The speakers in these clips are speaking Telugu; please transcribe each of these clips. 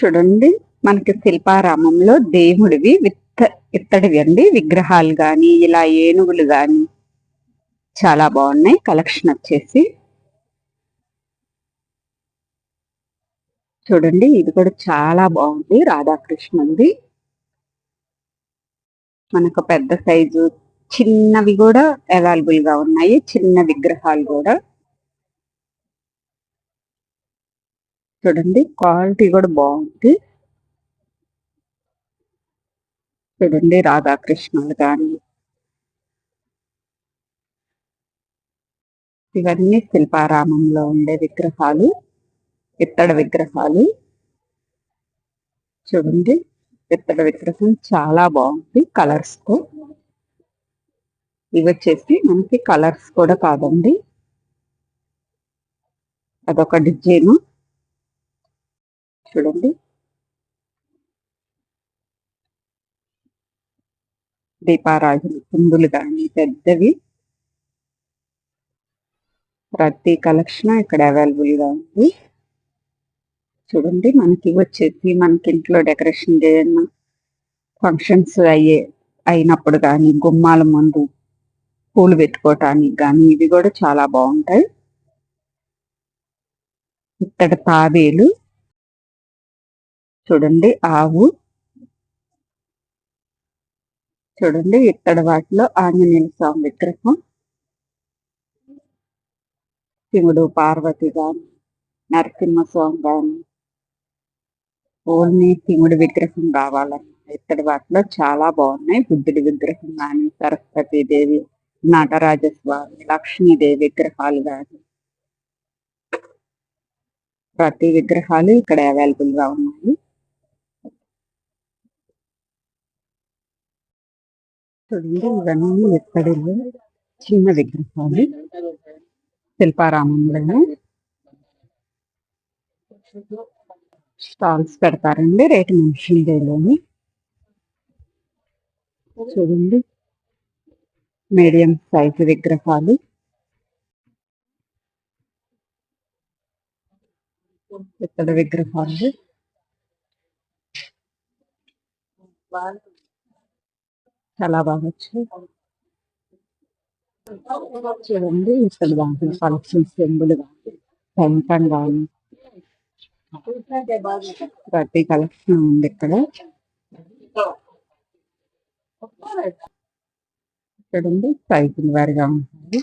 చూడండి, మనకి శిల్పారామంలో దేవుడివి ఇత్తడివి అండి విగ్రహాలు గాని ఇలా ఏనుగులు గాని చాలా బాగున్నాయి. కలెక్షన్ వచ్చేసి చూడండి, ఇది కూడా చాలా బాగుంది. రాధాకృష్ణుంది. మనకు పెద్ద సైజు చిన్నవి కూడా అవైలబుల్ గా ఉన్నాయి. చిన్న విగ్రహాలు కూడా చూడండి, క్వాలిటీ కూడా బాగుంది. చూడండి, రాధాకృష్ణులు కానీ ఇవన్నీ శిల్పారామంలో ఉండే విగ్రహాలు, ఇత్తడి విగ్రహాలు. చూడండి, ఇత్తడి విగ్రహం చాలా బాగుంది కలర్స్ తో. ఇవి వచ్చేసి మనకి కలర్స్ కూడా కాదండి, అదొక డిజైన్. చూడండి, దీపారాజులు కుందులు కానీ పెద్దవి ప్రతి కలెక్షన్ ఇక్కడ అవైలబుల్ గా ఉంది. చూడండి, మనకి వచ్చేసి మనకి ఇంట్లో డెకరేషన్ చేయన్న ఫంక్షన్స్ అయినప్పుడు కానీ గుమ్మాల ముందు పూలు పెట్టుకోవటానికి కానీ ఇవి కూడా చాలా బాగుంటాయి. ఇత్తడి తాబేలు. చూడండి, ఆవు. చూడండి, ఇత్తడి వాటిలో ఆంజనేయ స్వామి విగ్రహం, శివుడు పార్వతి గాని నరసింహస్వామి గాని ఓన్లీ శివుడి విగ్రహం కావాలన్న ఇత్తడి వాటిలో చాలా బాగున్నాయి. బుద్ధుడి విగ్రహం కానీ సరస్వతీదేవి, నటరాజస్వామి, లక్ష్మీదేవి విగ్రహాలు కానీ ప్రతి విగ్రహాలు ఇక్కడ అవైలబుల్ గా ఉన్నాయి. చూడండి, ఇవన్నీ ఇత్తడిలో చిన్న విగ్రహాలు శిల్పారామంలో స్టాల్స్ పెడతారండి రేటు మెన్షన్ చేయలేని. చూడండి, మీడియం సైజు విగ్రహాలు, ఇత్తడి విగ్రహాలు చాలా బాగా వచ్చాయి. చూడండి, ఇత్తడి దాంట్లో కలెక్షన్ చెంబులు కానీ పెంకం కానీ ప్రతి కలెక్షన్ ఉంది ఇక్కడ. చూడండి, సైజుల వారిగా ఉంటాయి.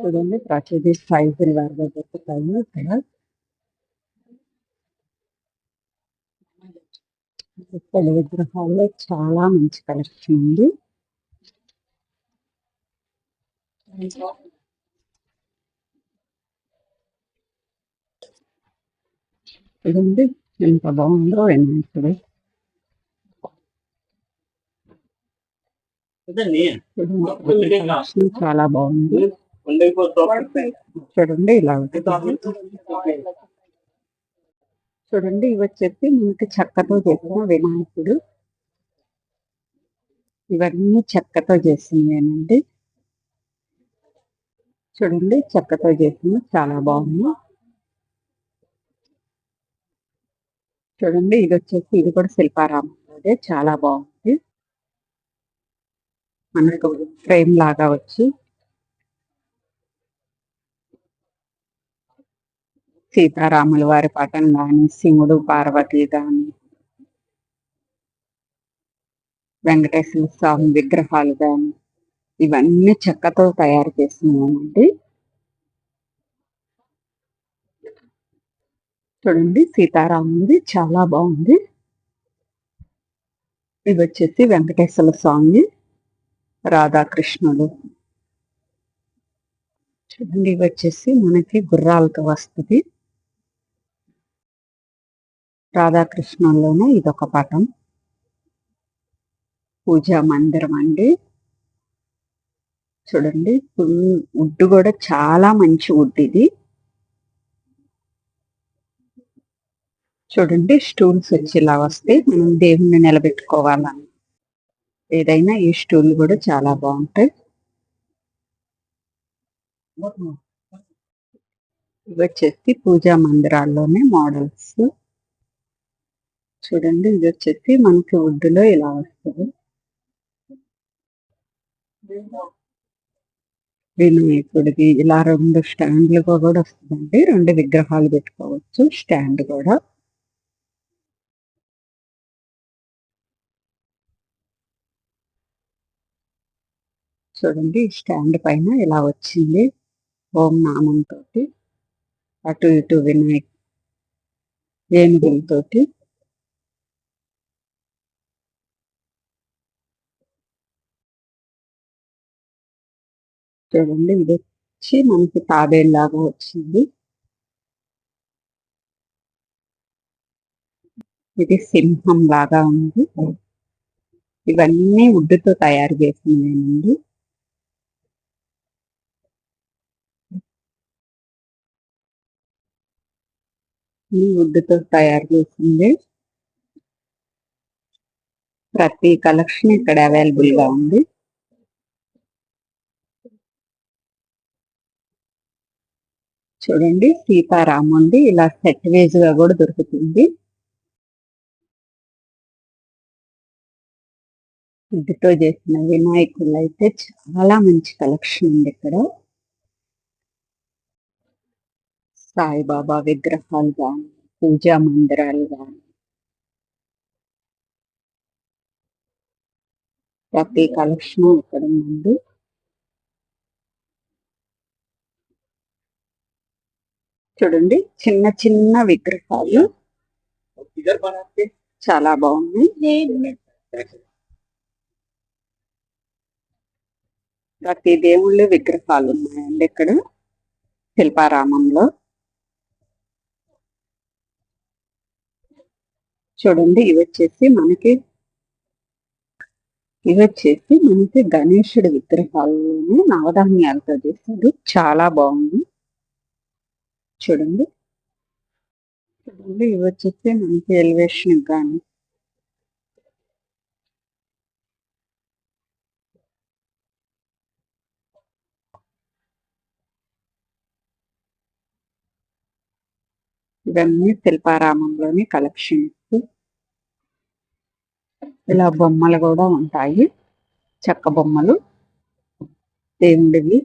చూడండి, ప్రతిదీ సైజుల వారిగా దొరుకుతాయి ఇక్కడ. ఇత్తడి విగ్రహాల్లో చాలా మంచి కలెక్షన్ ఉంది. చూడండి, ఎంత బాగుందో వినాయకుడు. చాలా బాగుంది. చూడండి, ఇలా చూడండి, ఇవి వచ్చేసి మనకి చెక్కతో చేసిన వినాయకుడు. ఇవన్నీ చెక్కతో చేసినవేనండి. చూడండి, చెక్కతో చేసిన చాలా బాగుంది. చూడండి, ఇది వచ్చేసి ఇది కూడా శిల్పారామం చాలా బాగుంది. మనకు ఫ్రేమ్ లాగా వచ్చి సీతారాముల వారి పటం కానీ శివుడు పార్వతి కానీ వెంకటేశ్వర స్వామి విగ్రహాలు కానీ ఇవన్నీ చెక్కతో తయారు చేస్తున్నామండి. చూడండి, సీతారాముడి చాలా బాగుంది. ఇది వచ్చేసి వెంకటేశ్వర స్వామి, రాధాకృష్ణుడు. చూడండి, ఇవి వచ్చేసి మనకి గుర్రాలతో వస్తుంది. రాధాకృష్ణుల్లోనే ఇదొక పటం. పూజా మందిరం అండి. చూడండి, వుడ్ కూడా చాలా మంచి వుడ్ ఇది. చూడండి, స్టూల్స్ వచ్చి ఇలా వస్తే మనం దేవుణ్ణి నిలబెట్టుకోవాలని ఏదైనా ఈ స్టూల్ కూడా చాలా బాగుంటాయి. ఇవి వచ్చేసి పూజా మందిరాల్లోనే మోడల్స్. చూడండి, ఇది వచ్చేసి మనకి వుడ్డులో ఇలా వస్తుంది. వినాయకుడిది ఇలా 2 స్టాండ్లుగా కూడా వస్తుందండి. 2 విగ్రహాలు పెట్టుకోవచ్చు స్టాండ్ కూడా. చూడండి, ఈ స్టాండ్ పైన ఇలా వచ్చింది ఓం నామంతోటి. అటు ఇటు ఏనుగులతోటి. చూడండి, ఇది వచ్చి మనకి తాబేలులాగా వచ్చింది. ఇది సింహం లాగా ఉంది. ఇవన్నీ వుడ్డుతో తయారు చేసినవేనండి. ఈ వుడ్డుతో తయారు చేసింది. ప్రతి కలెక్షన్ ఇక్కడ అవైలబుల్ గా ఉంది. చూడండి, సీతారాముంది ఇలా సెట్ వేజ్ గా కూడా దొరుకుతుంది. వుడ్డుతో చేసిన వినాయకులు అయితే చాలా మంచి కలెక్షన్ ఉంది ఇక్కడ. సాయిబాబా విగ్రహాలు కానీ, పూజా మందిరాలు కానీ, ప్రతి కలెక్షన్ ఇక్కడ ఉంది. చూడండి, చిన్న చిన్న విగ్రహాలు చాలా బాగున్నాయి. ప్రతి దేవుళ్ళ విగ్రహాలు ఉన్నాయండి ఇక్కడ శిల్పారామంలో. చూడండి, ఇవి వచ్చేసి మనకి గణేశుడి విగ్రహాలను నవధాన్యాలతో చేశారు. చాలా బాగుంది. చూడండి, ఇవి వచ్చేసి మనకి ఎలివేషన్ కానీ, ఇవన్నీ శిల్పారామంలోని కలెక్షన్స్. ఇలా బొమ్మలు కూడా ఉంటాయి, చెక్క బొమ్మలు దేవుడివి.